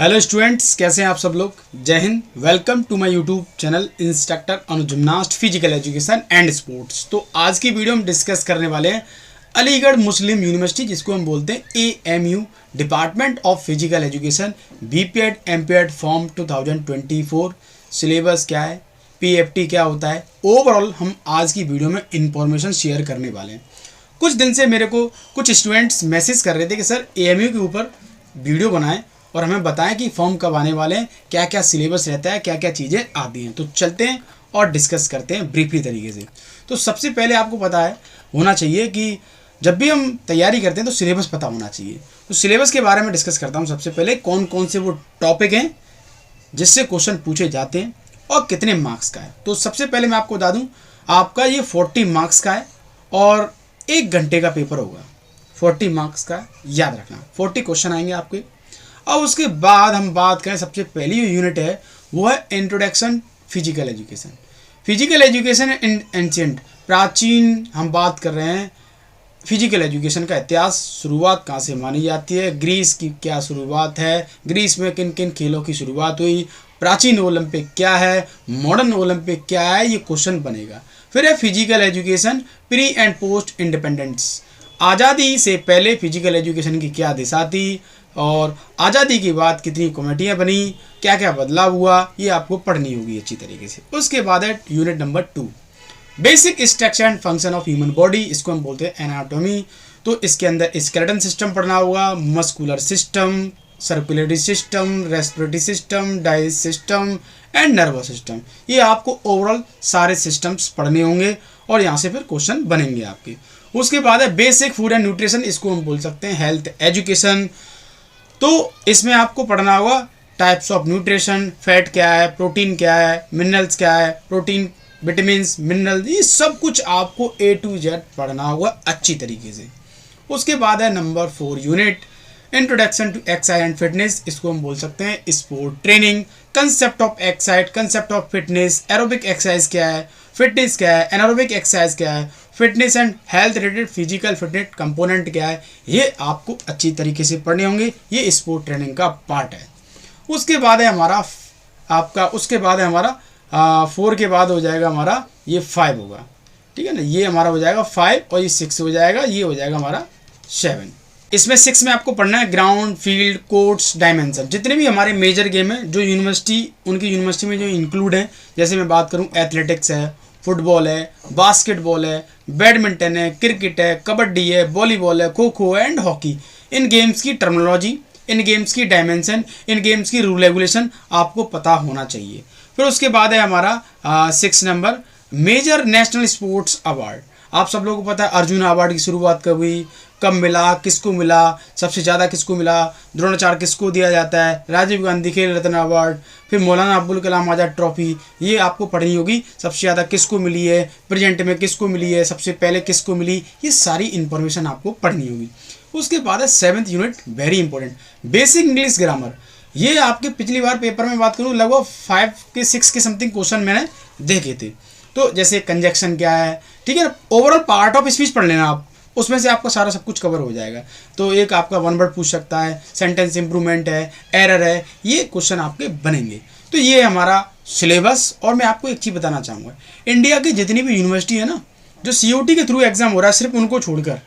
Hello students, कैसे हैं आप सब लोग। जय हिंद। Welcome to my YouTube channel instructor Anuj gymnast physical education and sports. तो आज की वीडियो में डिस्कस करने वाले हैं अलीगढ़ मुस्लिम यूनिवर्सिटी, जिसको हम बोलते हैं AMU, department of physical education, BPED MPED form 2024। Syllabus क्या है, PFT क्या होता है, ओवरऑल हम आज की वीडियो में इंफॉर्मेशन शेयर करने वाले हैं। कुछ दिन से मेरे को कुछ स्टूडेंट्स मैसेज कर रहे थे कि सर AMU के ऊपर वीडियो बनाएं और हमें बताएं कि फॉर्म कब आने वाले हैं, क्या क्या सिलेबस रहता है, क्या क्या चीज़ें आती हैं। तो चलते हैं और डिस्कस करते हैं ब्रीफली तरीके से। तो सबसे पहले आपको पता है होना चाहिए कि जब भी हम तैयारी करते हैं तो सिलेबस पता होना चाहिए। तो सिलेबस के बारे में डिस्कस करता हूँ। सबसे पहले कौन कौन से वो टॉपिक हैं जिससे क्वेश्चन पूछे जाते हैं और कितने मार्क्स का है। तो सबसे पहले मैं आपको बता दूँ, आपका ये 40 मार्क्स का है और 1 घंटे का पेपर होगा। 40 मार्क्स का, याद रखना 40 क्वेश्चन आएंगे आपके। अब उसके बाद हम बात करें, सबसे पहली जो यूनिट है वो है introduction physical education. Physical education in ancient, प्राचीन हम बात कर रहे हैं फिजिकल एजुकेशन का इतिहास, शुरुआत कहाँ से मानी जाती है, ग्रीस की क्या शुरुआत है, ग्रीस में किन किन खेलों की शुरुआत हुई, प्राचीन ओलंपिक क्या है, मॉडर्न ओलंपिक क्या है, ये क्वेश्चन बनेगा। फिर है physical education pre and post independence, आज़ादी से पहले फिजिकल एजुकेशन की क्या दिशा थी और आज़ादी के बाद कितनी कमेटियाँ बनी, क्या क्या बदलाव हुआ, ये आपको पढ़नी होगी अच्छी तरीके से। उसके बाद है unit number 2, basic structure and function of human body, इसको हम बोलते हैं एनाटॉमी। तो इसके अंदर स्केलेटन सिस्टम पढ़ना होगा, muscular system, circulatory system, respiratory system, digest system and nervous system. ये आपको ओवरऑल सारे सिस्टम्स पढ़ने होंगे और यहाँ से फिर क्वेश्चन बनेंगे आपके। उसके बाद है बेसिक फूड एंड न्यूट्रिशन, इसको हम बोल सकते हैं हेल्थ एजुकेशन। तो इसमें आपको पढ़ना होगा टाइप्स ऑफ न्यूट्रिशन, फैट क्या है, प्रोटीन क्या है, मिनरल्स क्या है, प्रोटीन, विटामिन्स, मिनरल, ये सब कुछ आपको A to Z पढ़ना होगा अच्छी तरीके से। उसके बाद है number 4 unit introduction to exercise and fitness, इसको हम बोल सकते हैं sport training, concept of exercise, concept of fitness, aerobic exercise क्या है, फिटनेस क्या है, एनारोबिक एक्सरसाइज क्या है, fitness and health related physical fitness component क्या है, ये आपको अच्छी तरीके से पढ़ने होंगे। ये स्पोर्ट ट्रेनिंग का पार्ट है। उसके बाद है हमारा 4 के बाद हो जाएगा हमारा ये 5 होगा, ठीक है ना। ये हमारा हो जाएगा 5 और ये 6 हो जाएगा, ये हो जाएगा हमारा 7। इसमें 6 में आपको पढ़ना है ग्राउंड, फील्ड, कोर्ट्स, डायमेंशन, जितने भी हमारे मेजर गेम है जो उनकी यूनिवर्सिटी में जो इंक्लूड है। जैसे मैं बात करूं एथलेटिक्स है, फुटबॉल है, बास्केटबॉल है, बैडमिंटन है, क्रिकेट है, कबड्डी है, वॉलीबॉल है, kho kho and hockey. In games की टर्मिनोलॉजी, इन गेम्स की डायमेंशन, इन गेम्स की रूल रेगुलेशन आपको पता होना चाहिए। फिर उसके बाद है हमारा 6 number major national sports award. आप सब लोगों को पता है अर्जुन अवार्ड की शुरुआत कब हुई, कब मिला, किसको मिला, सबसे ज़्यादा किसको मिला, द्रोणाचार्य किसको दिया जाता है, राजीव गांधी खेल रत्न अवार्ड, फिर मौलाना अब्दुल कलाम आज़ाद ट्रॉफी, ये आपको पढ़नी होगी। सबसे ज़्यादा किसको मिली है, प्रेजेंट में किसको मिली है, सबसे पहले किसको मिली, ये सारी इन्फॉर्मेशन आपको पढ़नी होगी। उसके बाद है 7th unit, very important, basic English grammar. ये आपके पिछली बार पेपर में बात करूँ लगभग 5 के 6 के समथिंग क्वेश्चन मैंने देखे थे। तो जैसे कंजक्शन क्या है, ठीक है ना, ओवरऑल पार्ट ऑफ स्पीच पढ़ लेना आप, उसमें से आपका सारा सब कुछ कवर हो जाएगा। तो एक आपका 1 वर्ड पूछ सकता है, सेंटेंस इंप्रूवमेंट है, एरर है, ये क्वेश्चन आपके बनेंगे। तो ये हमारा सिलेबस। और मैं आपको एक चीज़ बताना चाहूँगा, इंडिया की जितनी भी यूनिवर्सिटी है ना, जो COT के थ्रू एग्जाम हो रहा है, सिर्फ उनको छोड़कर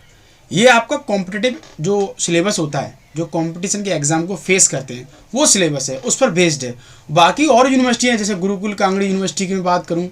ये आपका कॉम्पिटिटिव जो सिलेबस होता है, जो कंपटीशन के एग्जाम को फेस करते हैं, वो सिलेबस है, उस पर बेस्ड है। बाकी और यूनिवर्सिटी हैं, जैसे गुरुकुल कांगड़ी यूनिवर्सिटी की मैं बात करूँ,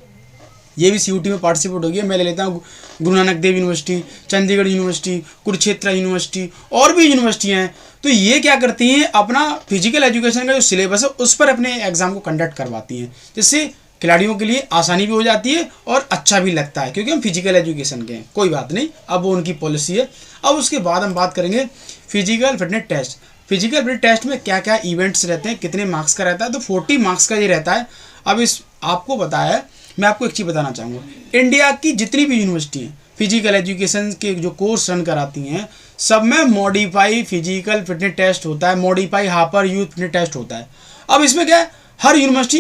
ये भी COT में पार्टिसिपेट होगी। मैं ले लेता हूँ Guru Nanak Dev university, Chandigarh university, Kurukshetra university और भी यूनिवर्सिटियाँ हैं। तो ये क्या करती हैं, अपना फिजिकल एजुकेशन का जो सिलेबस है उस पर अपने एग्जाम को कंडक्ट करवाती हैं, जिससे खिलाड़ियों के लिए आसानी भी हो जाती है और अच्छा भी लगता है, क्योंकि हम फिजिकल एजुकेशन के हैं। कोई बात नहीं, अब वो उनकी पॉलिसी है। अब उसके बाद हम बात करेंगे physical fitness test. Physical fitness test में क्या क्या इवेंट्स रहते हैं, कितने मार्क्स का रहता है। तो 40 मार्क्स का ये रहता है। अब इस आपको बताया है, मैं आपको एक चीज़ बताना चाहूँगा, इंडिया की जितनी भी यूनिवर्सिटी हैं फिजिकल एजुकेशन के जो कोर्स रन कराती हैं, सब में मॉडिफाई फिजिकल फिटनेस टेस्ट होता है, modify AAHPER youth fitness test होता है। अब इसमें क्या है, हर यूनिवर्सिटी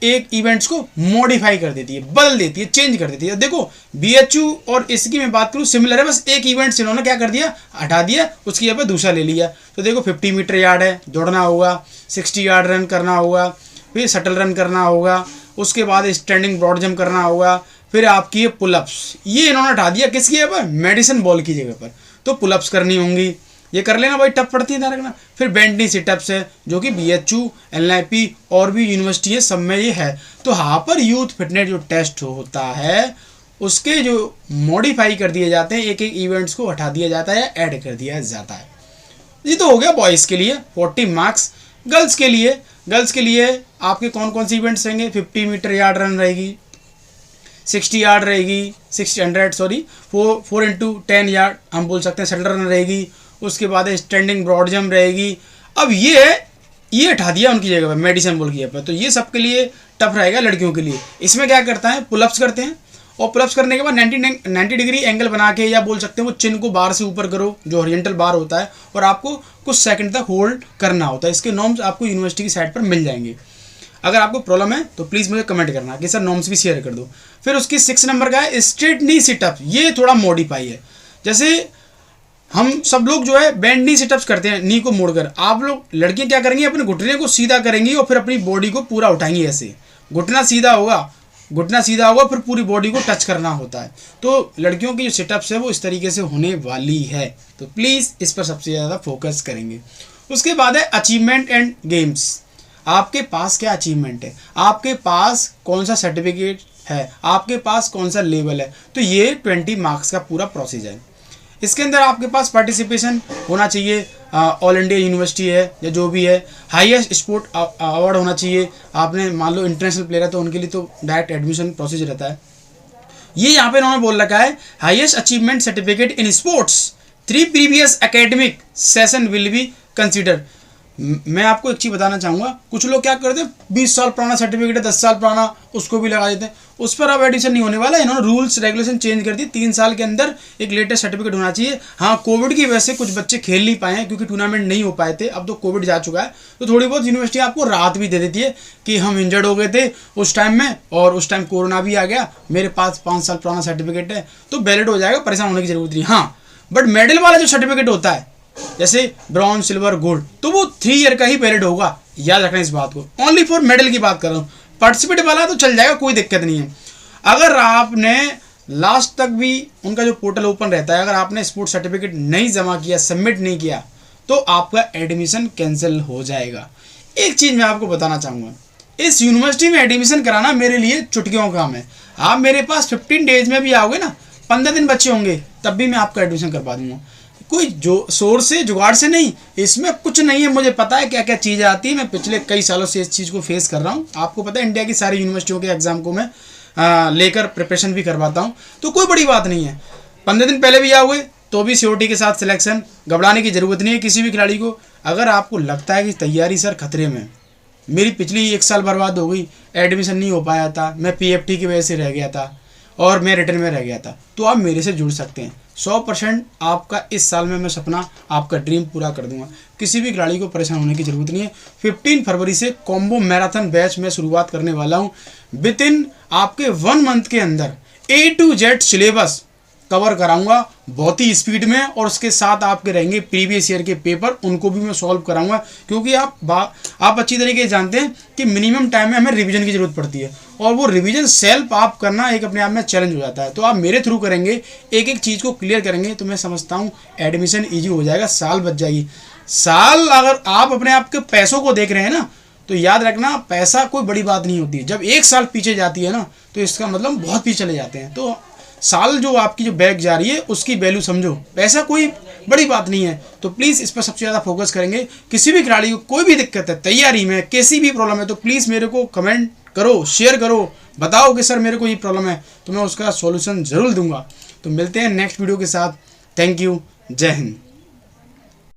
एक इवेंट्स को मॉडिफाई कर देती है, बदल देती है, चेंज कर देती है। देखो BHU और इसकी मैं बात करूँ सिमिलर है, बस एक इवेंट्स इन्होंने क्या कर दिया, हटा दिया, उसकी जगह पर दूसरा ले लिया। तो देखो 50 मीटर यार्ड है, दौड़ना होगा, 60 यार्ड रन करना होगा, फिर शटल रन करना होगा, उसके बाद स्टैंडिंग ब्रॉड जंप करना होगा, फिर आपकी ये पुलअप्स, ये इन्होंने हटा दिया किसकी जगह पर, मेडिसिन बॉल की जगह पर। तो पुलअप्स करनी होंगी, ये कर लेना भाई, टफ पड़ती है ध्यान रखना। फिर बेंटनी सिटअप्स है जो कि BHU LIP और भी यूनिवर्सिटी है, सब में ये है। तो यहाँ पर यूथ फिटनेस जो टेस्ट होता है उसके जो मॉडिफाई कर दिए जाते हैं, एक एक इवेंट्स को हटा दिया जाता है या ऐड कर दिया जाता है। ये तो हो गया बॉयज़ के लिए 40 मार्क्स। गर्ल्स के लिए आपके कौन कौन से इवेंट्स रहेंगे, 50 मीटर यार्ड रन रहेगी, 60 यार्ड रहेगी, 4 into 10 यार्ड हम बोल सकते हैं शटल रन रहेगी, उसके बाद स्टैंडिंग ब्रॉड जंप रहेगी। अब ये हटा दिया उनकी जगह पर मेडिसिन बॉल की जगह पर। तो ये सबके लिए टफ रहेगा लड़कियों के लिए। इसमें क्या करता है, पुलअप्स करते हैं, और पुलअप्स करने के बाद 90 डिग्री एंगल बना के, या बोल सकते हैं वो चिन को बार से ऊपर करो, जो हॉरिजॉन्टल बार होता है, और आपको कुछ सेकंड तक होल्ड करना होता है। इसके नॉर्म्स आपको यूनिवर्सिटी की साइट पर मिल जाएंगे। अगर आपको प्रॉब्लम है तो प्लीज़ मुझे कमेंट करना कि सर नॉर्म्स भी शेयर कर दो। फिर उसकी 6 नंबर का है स्ट्रेट नी सिटअप। ये थोड़ा मॉडिफाई है, जैसे हम सब लोग जो है बेंड नी सिटअप्स करते हैं नी को मोड़कर, आप लोग लड़कियां क्या करेंगी, अपने घुटने को सीधा करेंगी और फिर अपनी बॉडी को पूरा उठाएंगी। ऐसे घुटना सीधा होगा, फिर पूरी बॉडी को टच करना होता है। तो लड़कियों की जो सिटअप्स है वो इस तरीके से होने वाली है। तो प्लीज़ इस पर सबसे ज़्यादा फोकस करेंगे। उसके बाद है अचीवमेंट एंड गेम्स। आपके पास क्या अचीवमेंट है, आपके पास कौन सा सर्टिफिकेट है, आपके पास कौन सा लेवल है। तो ये 20 मार्क्स का पूरा प्रोसेस है। इसके अंदर आपके पास पार्टिसिपेशन होना चाहिए, ऑल इंडिया यूनिवर्सिटी है या जो भी है, हाईएस्ट स्पोर्ट अवार्ड होना चाहिए। आपने मान लो इंटरनेशनल प्लेयर है तो उनके लिए तो डायरेक्ट एडमिशन प्रोसेस रहता है। ये यहाँ पे इन्होंने बोल रखा है highest achievement certificate in sports 3 previous academic session will be consider. मैं आपको एक चीज़ बताना चाहूँगा, कुछ लोग क्या करते हैं 20 साल पुराना सर्टिफिकेट है, 10 साल पुराना, उसको भी लगा देते हैं। उस पर अब एडिशन नहीं होने वाला। इन्होंने रूल्स रेगुलेशन चेंज कर दी, 3 साल के अंदर एक लेटेस्ट सर्टिफिकेट होना चाहिए। हाँ, कोविड की वजह से कुछ बच्चे खेल नहीं पाए हैं क्योंकि टूर्नामेंट नहीं हो पाए थे। अब तो कोविड जा चुका है तो थोड़ी बहुत यूनिवर्सिटी आपको राहत भी दे देती है कि हम इंजर्ड हो गए थे उस टाइम में, और उस टाइम कोरोना भी आ गया, मेरे पास 5 साल पुराना सर्टिफिकेट है तो वैलिड हो जाएगा, परेशान होने की जरूरत नहीं। हाँ, बट मेडल वाला जो सर्टिफिकेट होता है जैसे ब्रॉन्ज, सिल्वर, गोल्ड, तो वो 3 ईयर का ही वैलिड होगा। याद रखना इस बात को। ओनली फॉर मेडल की बात कर रहा हूँ, पार्टिसिपेट वाला तो चल जाएगा, कोई दिक्कत नहीं है। अगर आपने लास्ट तक भी उनका जो पोर्टल ओपन रहता है, अगर आपने स्पोर्ट्स सर्टिफिकेट नहीं जमा किया, सबमिट नहीं किया, तो आपका एडमिशन कैंसिल हो जाएगा। एक चीज़ मैं आपको बताना चाहूँगा, इस यूनिवर्सिटी में एडमिशन कराना मेरे लिए चुटकियों का काम है। आप मेरे पास 15 डेज में भी आओगे ना, 15 दिन बच्चे होंगे, तब भी मैं आपका एडमिशन करवा दूंगा। कोई जो सोर्स से जुगाड़ से नहीं, इसमें कुछ नहीं है। मुझे पता है क्या क्या चीज़ें आती है, मैं पिछले कई सालों से इस चीज़ को फेस कर रहा हूँ। आपको पता है इंडिया की सारी यूनिवर्सिटियों के एग्जाम को मैं लेकर प्रिपरेशन भी करवाता हूँ, तो कोई बड़ी बात नहीं है। 15 दिन पहले भी आओगे तो भी सिक्योरिटी के साथ सिलेक्शन, घबराने की ज़रूरत नहीं है किसी भी खिलाड़ी को। अगर आपको लगता है कि तैयारी सर खतरे में, मेरी पिछली 1 साल बर्बाद हो गई, एडमिशन नहीं हो पाया था, मैं PFT की वजह से रह गया था और मैं रिटर्न में रह गया था, तो आप मेरे से जुड़ सकते हैं। 100% आपका इस साल में मैं सपना, आपका ड्रीम पूरा कर दूंगा। किसी भी खिलाड़ी को परेशान होने की ज़रूरत नहीं है। 15 फरवरी से कॉम्बो मैराथन बैच में शुरुआत करने वाला हूं। विद इन आपके 1 मंथ के अंदर A to Z syllabus cover कराऊंगा बहुत ही स्पीड में, और उसके साथ आपके रहेंगे प्रीवियस ईयर के पेपर, उनको भी मैं सॉल्व कराऊंगा। क्योंकि आप अच्छी तरीके से जानते हैं कि मिनिमम टाइम में हमें रिवीजन की ज़रूरत पड़ती है, और वो रिवीजन सेल्फ आप करना एक अपने आप में चैलेंज हो जाता है। तो आप मेरे थ्रू करेंगे, एक एक चीज़ को क्लियर करेंगे, तो मैं समझता हूँ एडमिशन ईजी हो जाएगा, साल बच जाएगी। साल अगर आप अपने आप के पैसों को देख रहे हैं ना, तो याद रखना पैसा कोई बड़ी बात नहीं होती। जब 1 साल पीछे जाती है ना, तो इसका मतलब बहुत पीछे चले जाते हैं। तो साल जो आपकी जो बैग जा रही है उसकी वैल्यू समझो, पैसा कोई बड़ी बात नहीं है। तो प्लीज़ इस पर सबसे ज़्यादा फोकस करेंगे। किसी भी खिलाड़ी को कोई भी दिक्कत है तैयारी में, कैसी भी प्रॉब्लम है, तो प्लीज़ मेरे को कमेंट करो, शेयर करो, बताओ कि सर मेरे को ये प्रॉब्लम है, तो मैं उसका सॉल्यूशन ज़रूर दूंगा। तो मिलते हैं नेक्स्ट वीडियो के साथ। थैंक यू, जय हिंद।